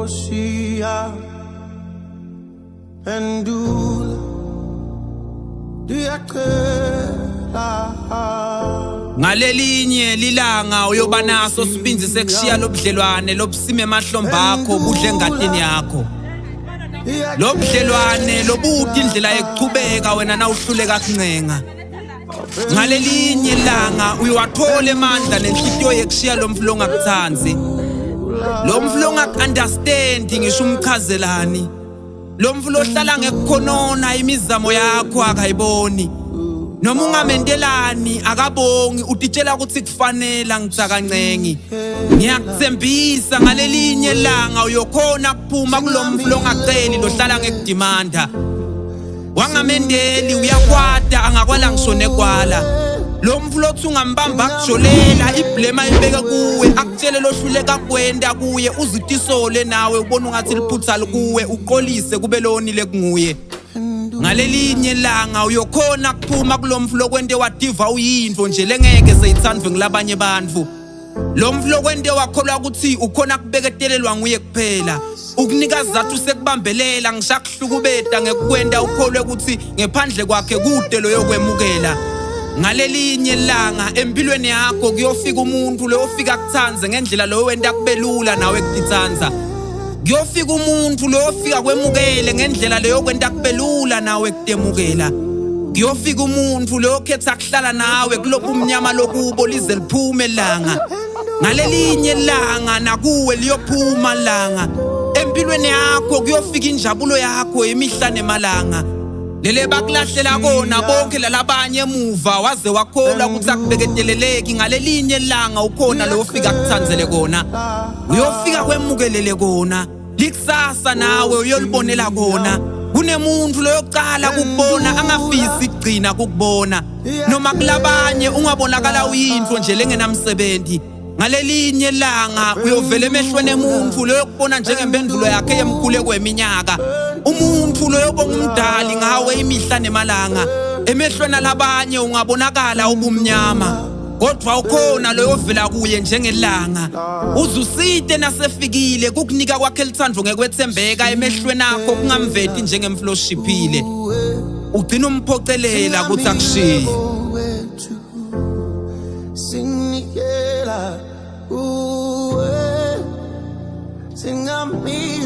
siya pendula diyakhela. Ngalelinye lilanga uyoba naso sibinzi sekushiya lobudlelwane lobusime emahlombe akho budle engadini yakho. Lobudlelwane lobuthi indlela yokuchubeka wena nawuhluleka kuncenga. Ngalelinye ilanga uyawathola emandla nenhliziyo yekushiya lo mflo ongakuthanzi. Lo mflo ongakunderstand ngisho umchazelani. Lo mflo ohlala ngekukhonona imizamo yakho akayiboni. Noma ungamendelani akabongi utitshela ukuthi kufanele ngitsakancengi. Ngiyakuthembisa ngalelinye ilanga uyokhona kuphuma kulomflo ongaceli lohlala ngekudimanda. Wangamendeli uyakwata angakwala ngishone kwala. Lo mflo othi ungambamba akujolela iblame ayibeke kuwe akutshele lohluleka kwenda kuye uzitisole nawe ubona ungathi liphutha kuwe uqolise kube lonile kunguye. Ngalelinye ilanga uyokhona kuphuma kulomflo kwente wadiva uyinto nje lengeke seyithandwe ngilabanye bantfu. Lo mflo kwente wakholwa ukuthi ukhona kubeketelelwa nguye kuphela. Ukunika izathu sekubambelela ngishakuhlukubeta ngekukwenda ukholwe ukuthi ngephandle kwakhe kude lo yokwemukela. Ngalelinye ilanga empilweni yakho kuyofika umuntu lo ofika kuthanze ngendlela lo wenda kubelula nawe kutithanza. Kuyofika umuntu lo ofika kwemukele ngendlela leyo kwenta kubelula nawe kutemukela. Kuyofika umuntu lo okhetha kuhlala nawe kulobu umnyama lokubo lize liphume ilanga. Ngalelinye ilanga nakuwe liyophuma ilanga. Empilweni yakho kuyofika injabulo yakho emihla nemalanga. Lele bakulahlela kona bonke lalabanye emuva waze wakholwa ukuthi akubeketeleleki ngalelinye ilanga ukhona lo ofika kuthanzele kona. Uyofika kwemukelele kona. Likusasa nawe uyolibonela kona. Kunemuntu lo yokuqala kukubona angafisi igcina kukubona. Noma kulabanye ungabonakala uyinto nje lengenamsebenzi. Ngalelinye ilanga uyovela emehlweni emuntu lo yokubona njengempendulo yakhe yemkhule kweminyaka. Umuntu lo yobonga umdali ngawe imihla nemalanga. Emehlweni alabanye ungabonakala ubumnyama. Kodwa ukhona lo yovela kuye njengelanga. Uzusite nasefikile kukunika kwakhe lithando ngekwethembeka emehlweni akho kungamveti njengemflo oshiphile. Ugcina umphocelela ukuthi akushiye. Singnikela uwe singami